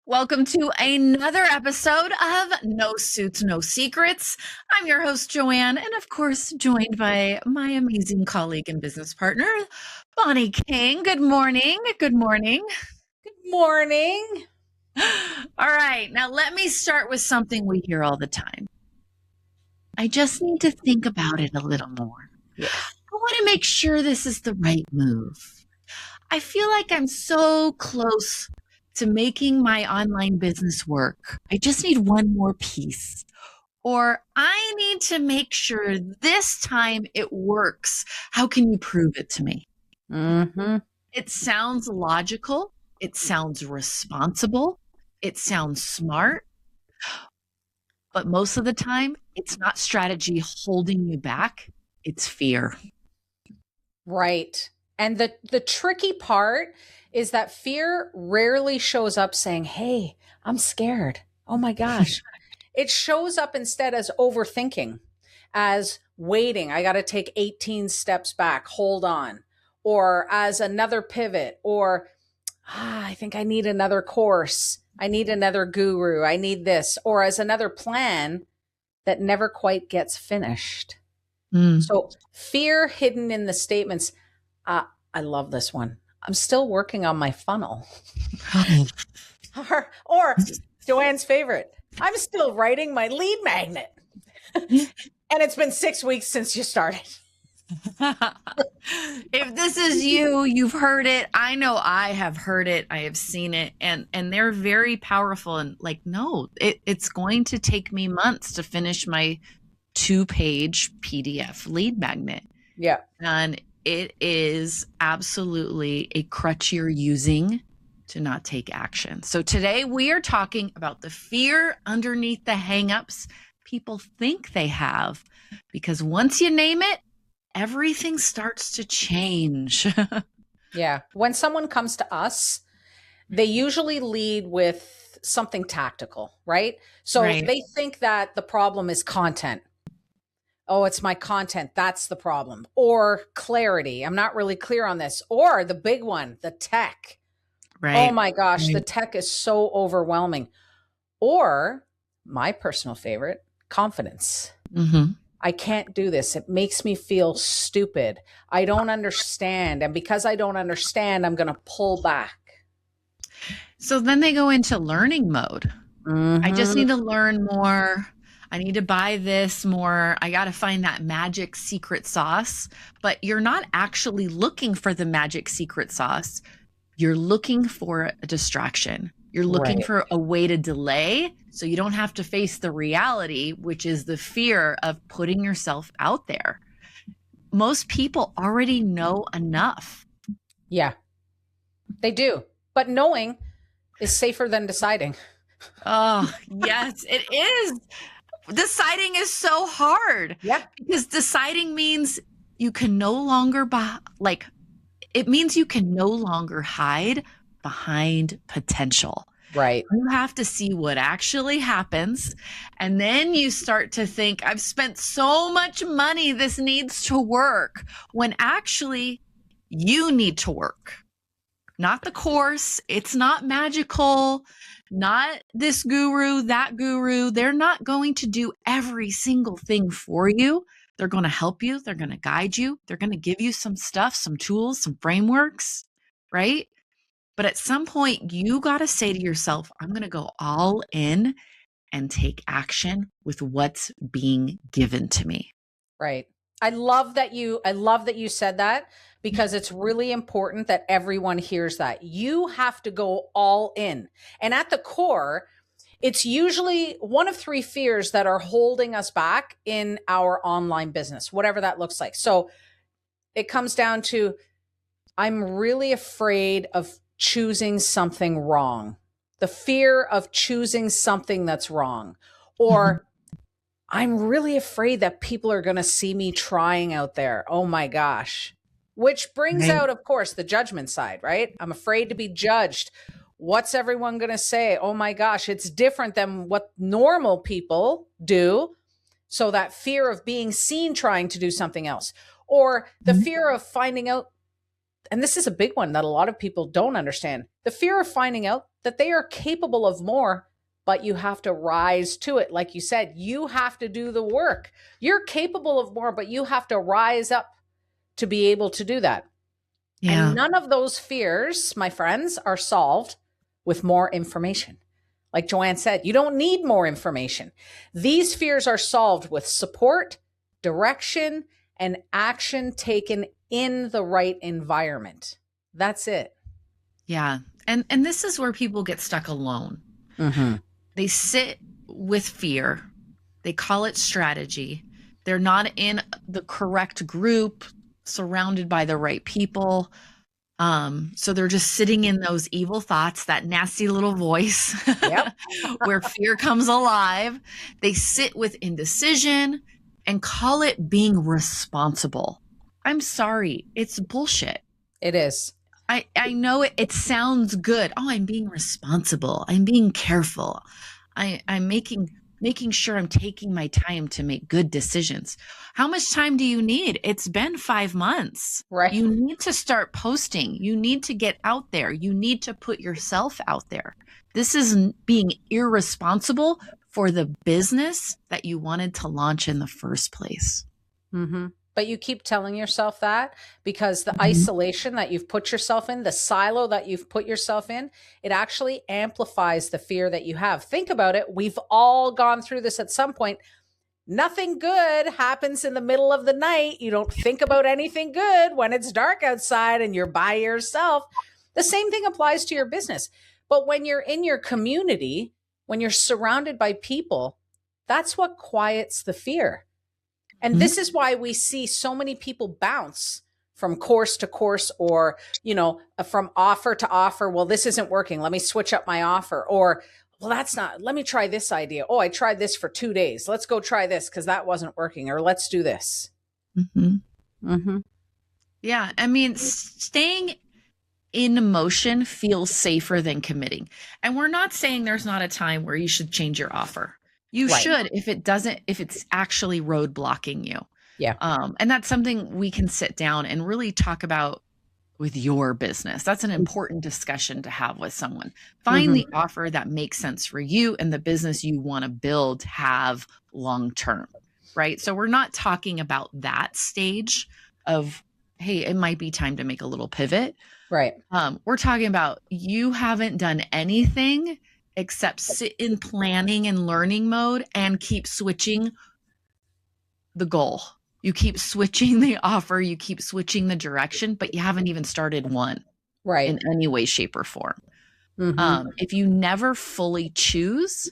Welcome to another episode of No Suits, No Secrets. I'm your host, JoAnn, and of course, joined by my amazing colleague and business partner, Bonnie King. Good morning. Good morning. Good morning. All right, now let me start with something we hear all the time. I just need to think about it a little more. Yeah. I want to make sure this is the right move. I feel like I'm so close to making my online business work. I just need one more piece. Or I need to make sure this time it works. How can you prove it to me? Mm-hmm. It sounds logical. It sounds responsible. It sounds smart. But most of the time, it's not strategy holding you back. It's fear. Right. And the tricky part is that fear rarely shows up saying, hey, I'm scared. Oh my gosh. It shows up instead as overthinking, as waiting. I got to take 18 steps back. Hold on. Or as another pivot, or I think I need another course. I need another guru. I need this. Or as another plan that never quite gets finished. So fear hidden in the statements. I love this one. I'm still working on my funnel. or JoAnn's favorite. I'm still writing my lead magnet. And it's been 6 weeks since you started. If this is you, you've heard it. I know I have heard it. I have seen it. And they're very powerful. And like, no, it's going to take me months to finish my 2-page PDF lead magnet. Yeah. And it is absolutely a crutch you're using to not take action. So today we are talking about the fear underneath the hangups people think they have, because once you name it, everything starts to change. Yeah. When someone comes to us, they usually lead with something tactical, right? So they think that the problem is content. Oh, it's my content. That's the problem. Or clarity. I'm not really clear on this. Or the big one, the tech. Right. Oh my gosh, the tech is so overwhelming. Or my personal favorite, confidence. Mm-hmm. I can't do this. It makes me feel stupid. I don't understand. And because I don't understand, I'm going to pull back. So then they go into learning mode. I just need to learn more. I need to buy this more. I got to find that magic secret sauce. But you're not actually looking for the magic secret sauce. You're looking for a distraction. You're looking for a way to delay so you don't have to face the reality, which is the fear of putting yourself out there. Most people already know enough. Yeah, they do. But knowing is safer than deciding. Oh, yes, it is. Deciding is so hard. Yeah. Because deciding means you can no longer it means you can no longer hide behind potential. Right. You have to see what actually happens. And then you start to think, I've spent so much money, this needs to work. When actually you need to work. Not the course. It's not magical. Not this guru, that guru. They're not going to do every single thing for you. They're going to help you. They're going to guide you. They're going to give you some stuff, some tools, some frameworks, right? But at some point, you got to say to yourself, I'm going to go all in and take action with what's being given to me. Right. I love that you said that, because it's really important that everyone hears that. You have to go all in. And at the core, it's usually one of 3 fears that are holding us back in our online business, whatever that looks like. So it comes down to, I'm really afraid of choosing something wrong. The fear of choosing something that's wrong. Or I'm really afraid that people are going to see me trying out there. Oh my gosh. Which brings out, of course, the judgment side, right? I'm afraid to be judged. What's everyone going to say? Oh my gosh, it's different than what normal people do. So that fear of being seen trying to do something else, or the fear of finding out and this is a big one that a lot of people don't understand, the fear of finding out that they are capable of more, but you have to rise to it. Like you said, you have to do the work. You're capable of more, but you have to rise up to be able to do that. Yeah. And none of those fears, my friends, are solved with more information. Like JoAnn said, you don't need more information. These fears are solved with support, direction, and action taken in the right environment. That's it. Yeah. And this is where people get stuck alone. Mm-hmm. They sit with fear. They call it strategy. They're not in the correct group, surrounded by the right people. So they're just sitting in those evil thoughts, that nasty little voice, Yep. where fear comes alive. They sit with indecision and call it being responsible. I'm sorry, it's bullshit. It is. I know it sounds good. Oh, I'm being responsible. I'm being careful. I'm making sure I'm taking my time to make good decisions. How much time do you need? It's been 5 months. Right. You need to start posting. You need to get out there. You need to put yourself out there. This is being irresponsible for the business that you wanted to launch in the first place. Mm-hmm. But you keep telling yourself that because the isolation that you've put yourself in, the silo that you've put yourself in, it actually amplifies the fear that you have. Think about it. We've all gone through this at some point. Nothing good happens in the middle of the night. You don't think about anything good when it's dark outside and you're by yourself. The same thing applies to your business. But when you're in your community, when you're surrounded by people, that's what quiets the fear. And this is why we see so many people bounce from course to course or, from offer to offer. Well, this isn't working. Let me switch up my offer. Or, well, let me try this idea. Oh, I tried this for 2 days. Let's go try this because that wasn't working. Or let's do this. Mm-hmm. Mm-hmm. Yeah. I mean, staying in motion feels safer than committing. And we're not saying there's not a time where you should change your offer. You should, if it's actually roadblocking you. Yeah. And that's something we can sit down and really talk about with your business. That's an important discussion to have with someone. Find the offer that makes sense for you and the business you want to build have long-term, right? So we're not talking about that stage of, hey, it might be time to make a little pivot. Right. We're talking about you haven't done anything except sit in planning and learning mode and keep switching the goal. You keep switching the offer, you keep switching the direction, but you haven't even started one in any way, shape, or form. If you never fully choose,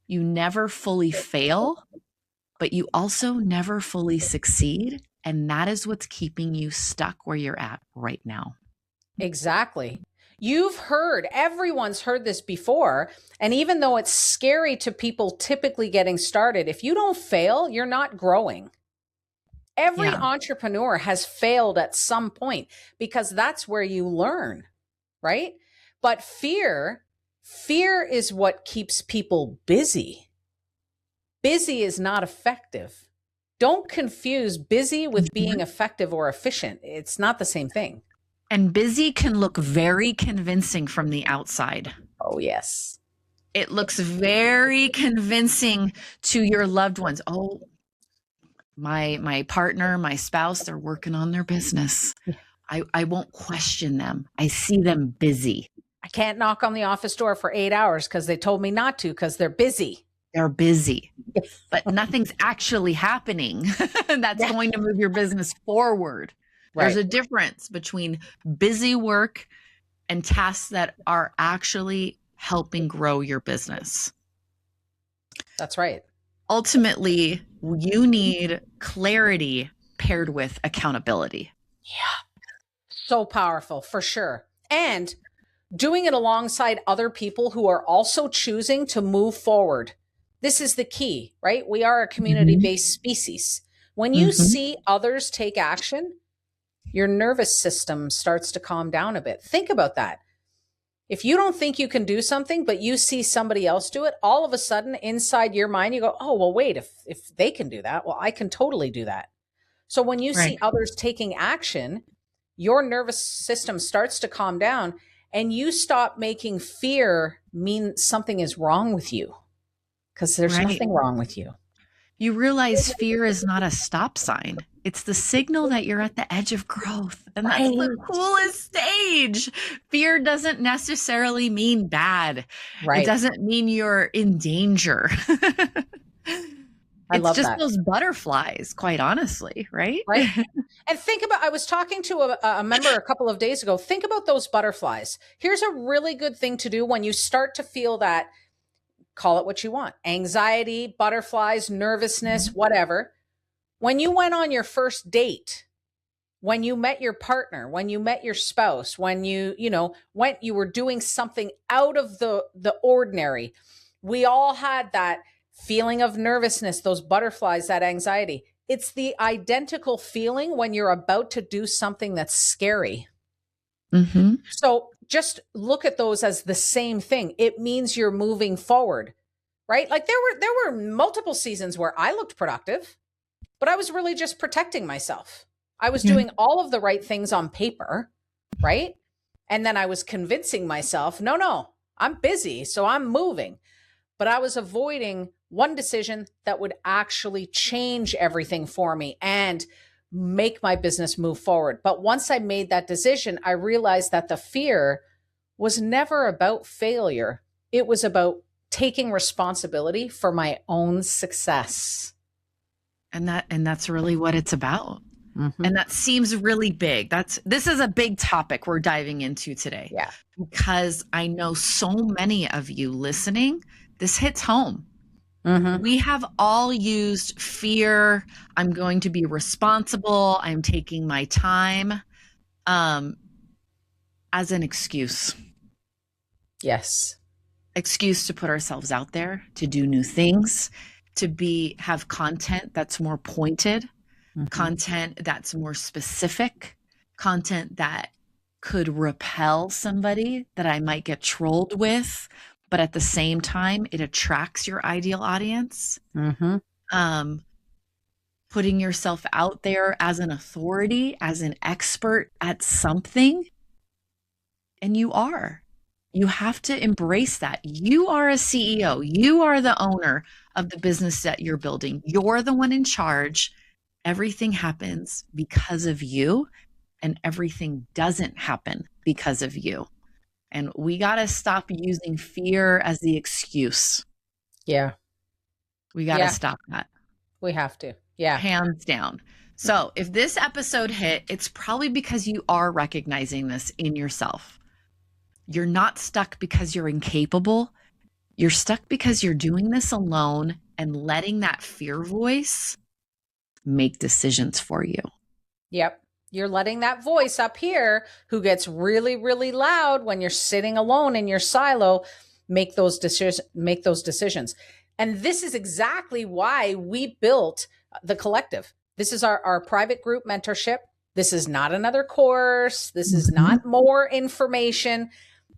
you never fully fail, but you also never fully succeed. And that is what's keeping you stuck where you're at right now. Exactly. Everyone's heard this before. And even though it's scary to people typically getting started, if you don't fail, you're not growing. Every entrepreneur has failed at some point because that's where you learn, right? But fear is what keeps people busy. Busy is not effective. Don't confuse busy with being effective or efficient. It's not the same thing. And busy can look very convincing from the outside. Oh, yes. It looks very convincing to your loved ones. Oh, my partner, my spouse, they're working on their business. I won't question them. I see them busy. I can't knock on the office door for 8 hours because they told me not to because they're busy. They're busy, but nothing's actually happening that's going to move your business forward. There's a difference between busy work and tasks that are actually helping grow your business. That's right. Ultimately, you need clarity paired with accountability. Yeah. So powerful, for sure. And doing it alongside other people who are also choosing to move forward. This is the key, right? We are a community-based species. When you see others take action, your nervous system starts to calm down a bit. Think about that. If you don't think you can do something, but you see somebody else do it, all of a sudden inside your mind, you go, oh, well, wait, if they can do that, well, I can totally do that. So when you see others taking action, your nervous system starts to calm down and you stop making fear mean something is wrong with you, because there's Right. nothing wrong with you. You realize fear is not a stop sign. It's the signal that you're at the edge of growth. And that's the coolest stage. Fear doesn't necessarily mean bad. Right. It doesn't mean you're in danger. I love just that. those butterflies, quite honestly, right? Right. And think about, I was talking to a member a couple of days ago. Think about those butterflies. Here's a really good thing to do when you start to feel that, call it what you want, anxiety, butterflies, nervousness, whatever. When you went on your first date, when you met your partner, when you met your spouse, when you were doing something out of the ordinary, we all had that feeling of nervousness, those butterflies, that anxiety. It's the identical feeling when you're about to do something that's scary. Mm-hmm. So just look at those as the same thing. It means you're moving forward, right? Like there were multiple seasons where I looked productive, but I was really just protecting myself. I was doing all of the right things on paper, right? And then I was convincing myself, no, I'm busy, so I'm moving. But I was avoiding one decision that would actually change everything for me and make my business move forward. But once I made that decision, I realized that the fear was never about failure. It was about taking responsibility for my own success. And that's really what it's about. Mm-hmm. And that seems really big. This is a big topic we're diving into today. Yeah. Because I know so many of you listening, this hits home. Mm-hmm. We have all used fear. I'm going to be responsible. I'm taking my time, as an excuse. Yes. Excuse to put ourselves out there, to do new things, to have content that's more pointed, content that's more specific, content that could repel somebody that I might get trolled with, but at the same time, it attracts your ideal audience. Putting yourself out there as an authority, as an expert at something. And you have to embrace that. You are a CEO. You are the owner of the business that you're building. You're the one in charge. Everything happens because of you, and everything doesn't happen because of you. And we got to stop using fear as the excuse. Yeah. We got to stop that. We have to. Yeah. Hands down. So if this episode hit, it's probably because you are recognizing this in yourself. You're not stuck because you're incapable. You're stuck because you're doing this alone and letting that fear voice make decisions for you. Yep. You're letting that voice up here who gets really, really loud when you're sitting alone in your silo make those decisions. And this is exactly why we built the collective. This is our private group mentorship. This is not another course. This is not more information.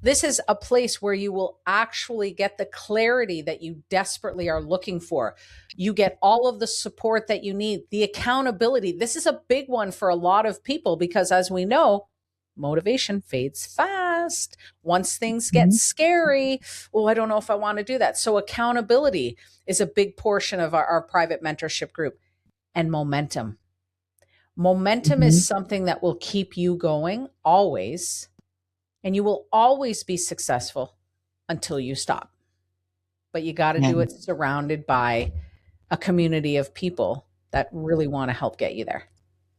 This is a place where you will actually get the clarity that you desperately are looking for. You get all of the support that you need, the accountability. This is a big one for a lot of people because, as we know, motivation fades fast. Once things get scary, I don't know if I want to do that. So accountability is a big portion of our private mentorship group. And momentum. Momentum is something that will keep you going always. And you will always be successful until you stop. But you got to do it surrounded by a community of people that really want to help get you there.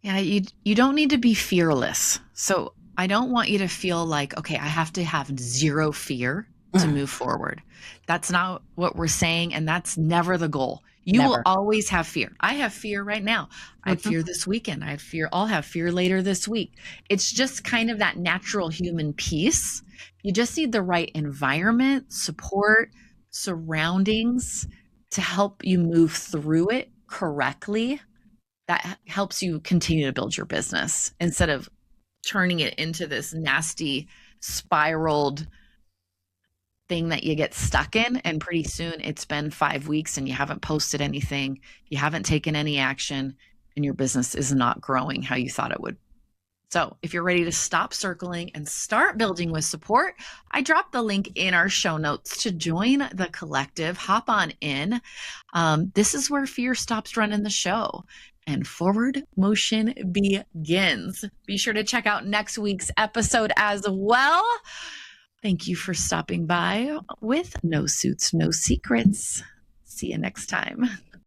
Yeah, you don't need to be fearless. So I don't want you to feel like, okay, I have to have zero fear to move forward. That's not what we're saying. And that's never the goal. You will always have fear. I have fear right now. I have fear this weekend. I have fear. I'll have fear later this week. It's just kind of that natural human piece. You just need the right environment, support, surroundings to help you move through it correctly. That helps you continue to build your business instead of turning it into this nasty spiraled thing that you get stuck in. And pretty soon it's been 5 weeks and you haven't posted anything, you haven't taken any action, and your business is not growing how you thought it would. So if you're ready to stop circling and start building with support, I dropped the link in our show notes to join the collective. Hop on in. This is where fear stops running the show and forward motion begins. Be sure to check out next week's episode as well. Thank you for stopping by with No Suits, No Secrets. See you next time.